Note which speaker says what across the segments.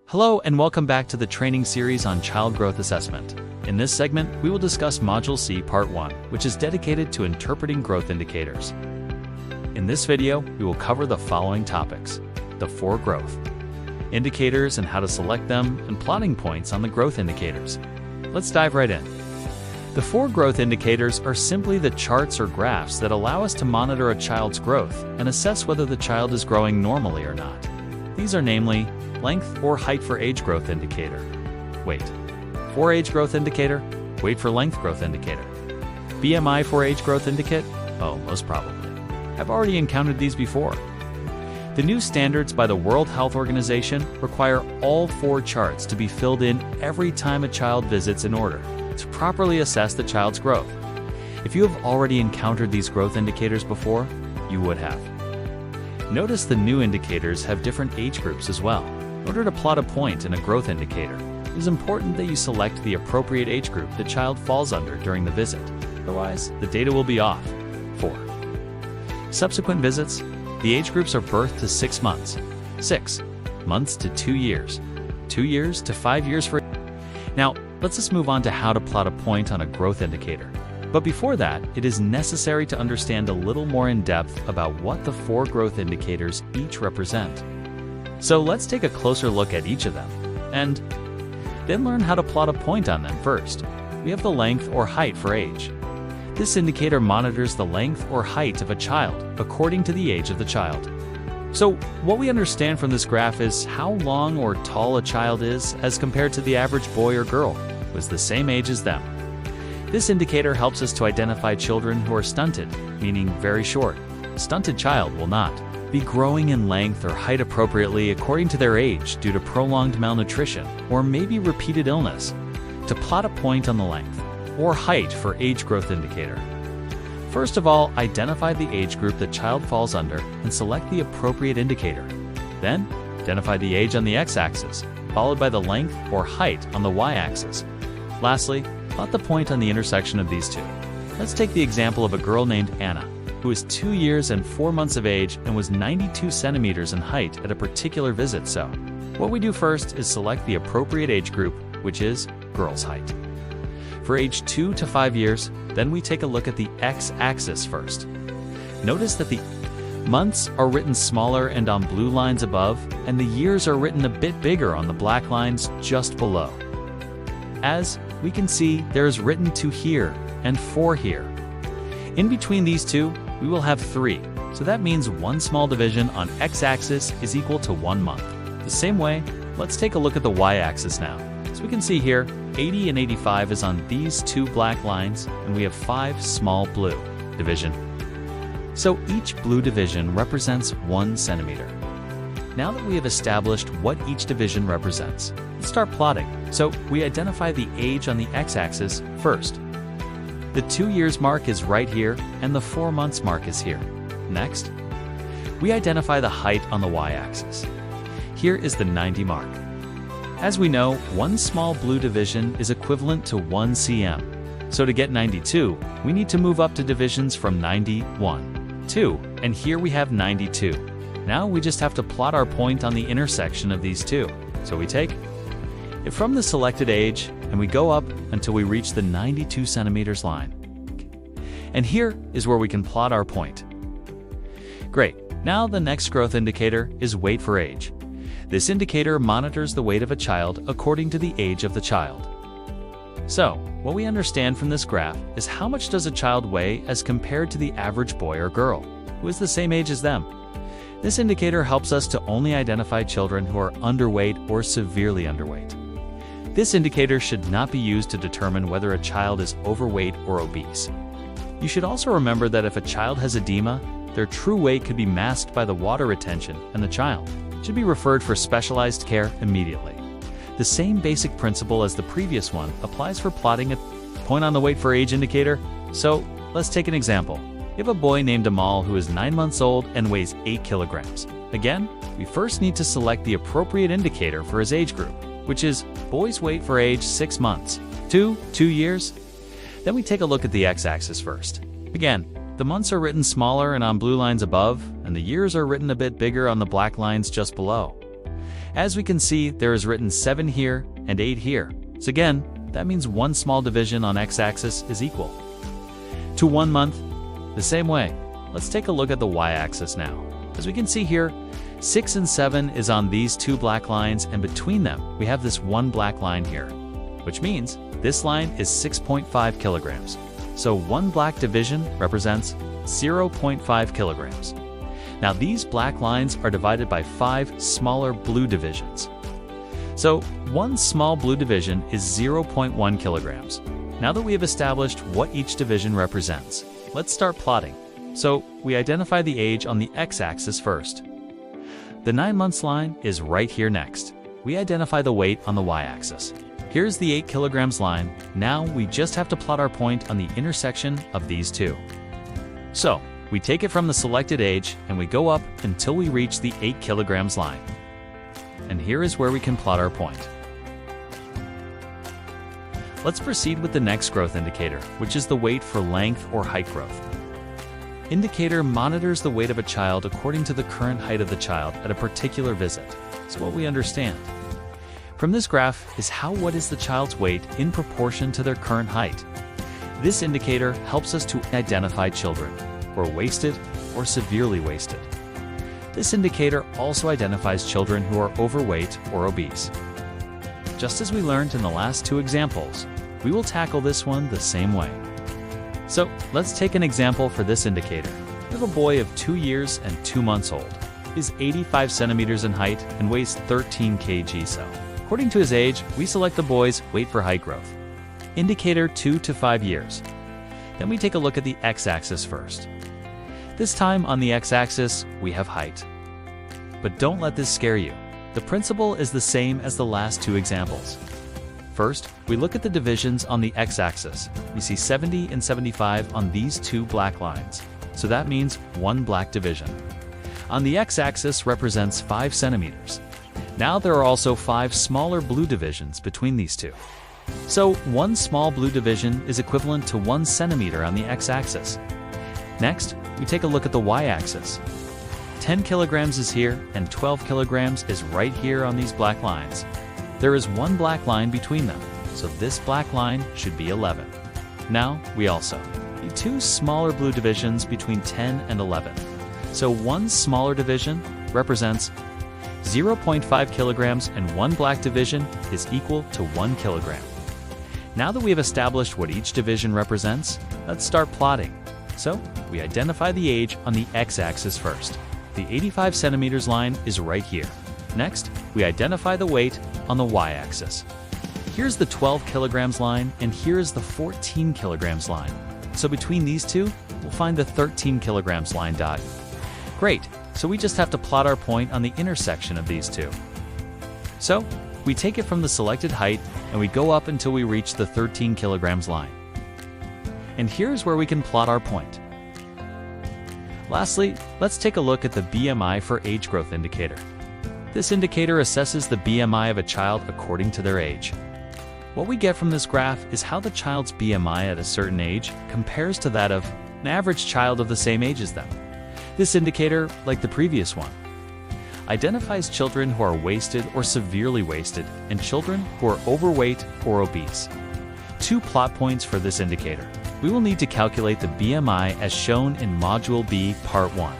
Speaker 1: Hello and welcome back to the training series on child growth assessment. In this segment, we will discuss Module C Part 1, which is dedicated to interpreting growth indicators. In this video, we will cover the following topics: the 4 growth indicators and how to select them, and plotting points on the growth indicators. Let's dive right in. The 4 growth indicators are simply the charts or graphs that allow us to monitor a child's growth and assess whether the child is growing normally or not. These are namely length or height for age growth indicator, weight for age growth indicator, weight for length growth indicator, BMI for age growth indicate. Oh, most probably. I've already encountered these before. The new standards by the World Health Organization require all 4 charts to be filled in every time a child visits in order to properly assess the child's growth. If you have already encountered these growth indicators before, you would have. Notice the new indicators have different age groups as well. In order to plot a point in a growth indicator, it is important that you select the appropriate age group the child falls under during the visit. Otherwise, the data will be off. 4. Subsequent visits. The age groups are birth to 6 months, 6 months to 2 years, 2 years to 5 years for. Now, let's just move on to how to plot a point on a growth indicator. But before that, it is necessary to understand a little more in depth about what the 4 growth indicators each represent. So let's take a closer look at each of them, and then learn how to plot a point on them. First, we have the length or height for age. This indicator monitors the length or height of a child according to the age of the child. So what we understand from this graph is how long or tall a child is as compared to the average boy or girl who is the same age as them. This indicator helps us to identify children who are stunted, meaning very short. A stunted child will not be growing in length or height appropriately according to their age due to prolonged malnutrition or maybe repeated illness. To plot a point on the length or height for age growth indicator, first of all, identify the age group the child falls under and select the appropriate indicator. Then, identify the age on the x-axis, followed by the length or height on the y-axis. Lastly, plot the point on the intersection of these two. Let's take the example of a girl named Anna, who is 2 years and 4 months of age and was 92 centimeters in height at a particular visit. So, what we do first is select the appropriate age group, which is girl's height. For age 2 to 5 years, then we take a look at the x-axis first. Notice that the months are written smaller and on blue lines above, and the years are written a bit bigger on the black lines just below. As we can see, there is written to here and for here. In between these two, we will have 3, so that means 1 small division on x-axis is equal to 1 month. The same way, let's take a look at the y-axis now. So we can see here, 80 and 85 is on these 2 black lines, and we have 5 small blue division. So each blue division represents 1 centimeter. Now that we have established what each division represents, let's start plotting. So we identify the age on the x-axis first. The 2 years mark is right here, and the 4 months mark is here. Next, we identify the height on the y-axis. Here is the 90 mark. As we know, 1 small blue division is equivalent to 1 cm. So to get 92, we need to move up to divisions from 91, 2, and here we have 92. Now we just have to plot our point on the intersection of these two. So we take it from the selected age, and we go up until we reach the 92 centimeters line. And here is where we can plot our point. Great. Now the next growth indicator is weight for age. This indicator monitors the weight of a child according to the age of the child. So, what we understand from this graph is how much does a child weigh as compared to the average boy or girl who is the same age as them. This indicator helps us to only identify children who are underweight or severely underweight. This indicator should not be used to determine whether a child is overweight or obese. You should also remember that if a child has edema, their true weight could be masked by the water retention, and the child should be referred for specialized care immediately. The same basic principle as the previous one applies for plotting a point on the weight for age indicator. So let's take an example. We have a boy named Amal who is 9 months old and weighs 8 kilograms. Again, we first need to select the appropriate indicator for his age group, which is boy's weight for age 6 months, 2 years. Then we take a look at the x-axis first. Again, the months are written smaller and on blue lines above, and the years are written a bit bigger on the black lines just below. As we can see, there is written 7 here and 8 here. So again, that means one small division on x-axis is equal to 1 month. The same way, let's take a look at the y-axis now. As we can see here, 6 and 7 is on these two black lines, and between them, we have this one black line here, which means this line is 6.5 kilograms. So one black division represents 0.5 kilograms. Now these black lines are divided by 5 smaller blue divisions. So one small blue division is 0.1 kilograms. Now that we have established what each division represents, let's start plotting. So we identify the age on the x-axis first. The 9 months line is right here next. We identify the weight on the y-axis. Here's the 8 kilograms line. Now we just have to plot our point on the intersection of these two. So we take it from the selected age and we go up until we reach the 8 kilograms line. And here is where we can plot our point. Let's proceed with the next growth indicator, which is the weight for length or height growth. Indicator monitors the weight of a child according to the current height of the child at a particular visit. It's what we understand. From this graph is what is the child's weight in proportion to their current height. This indicator helps us to identify children who are wasted or severely wasted. This indicator also identifies children who are overweight or obese. Just as we learned in the last two examples, we will tackle this one the same way. So let's take an example for this indicator. We have a boy of 2 years and 2 months old. He is 85 centimeters in height and weighs 13 kg. So, according to his age, we select the boy's weight for height growth. Indicator 2 to 5 years. Then we take a look at the x-axis first. This time on the x-axis, we have height. But don't let this scare you. The principle is the same as the last two examples. First, we look at the divisions on the x-axis. We see 70 and 75 on these two black lines. So that means one black division. On the x-axis represents 5 centimeters. Now there are also 5 smaller blue divisions between these two. So one small blue division is equivalent to 1 centimeter on the x-axis. Next, we take a look at the y-axis. 10 kilograms is here and 12 kilograms is right here on these black lines. There is one black line between them, so this black line should be 11. Now, we also see 2 smaller blue divisions between 10 and 11. So one smaller division represents 0.5 kilograms and one black division is equal to 1 kilogram. Now that we have established what each division represents, let's start plotting. So, we identify the age on the x-axis first. The 85 centimeters line is right here. Next, we identify the weight on the y-axis. Here's the 12 kilograms line and here's the 14 kilograms line. So between these two, we'll find the 13 kilograms line dot. Great, so we just have to plot our point on the intersection of these two. So, we take it from the selected height and we go up until we reach the 13 kilograms line. And here's where we can plot our point. Lastly, let's take a look at the BMI for age growth indicator. This indicator assesses the BMI of a child according to their age. What we get from this graph is how the child's BMI at a certain age compares to that of an average child of the same age as them. This indicator, like the previous one, identifies children who are wasted or severely wasted and children who are overweight or obese. 2 plot points for this indicator. We will need to calculate the BMI as shown in Module B, Part 1.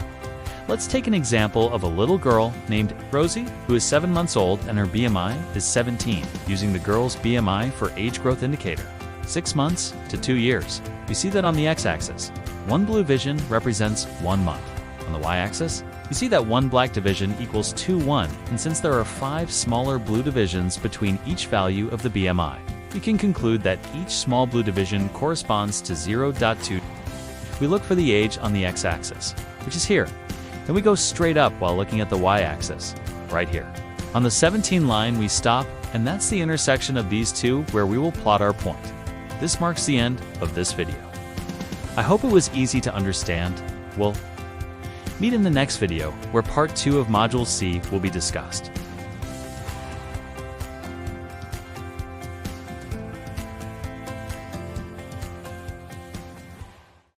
Speaker 1: Let's take an example of a little girl named Rosie who is 7 months old and her BMI is 17, using the girl's BMI for age growth indicator, 6 months to 2 years. We see that on the x-axis, one blue division represents 1 month. On the y-axis, you see that one black division equals 2-1, and since there are 5 smaller blue divisions between each value of the BMI, we can conclude that each small blue division corresponds to 0.2. We look for the age on the x-axis, which is here. Then we go straight up while looking at the y-axis, right here. On the 17 line we stop, and that's the intersection of these two where we will plot our point. This marks the end of this video. I hope it was easy to understand. We'll meet in the next video where Part 2 of Module C will be discussed.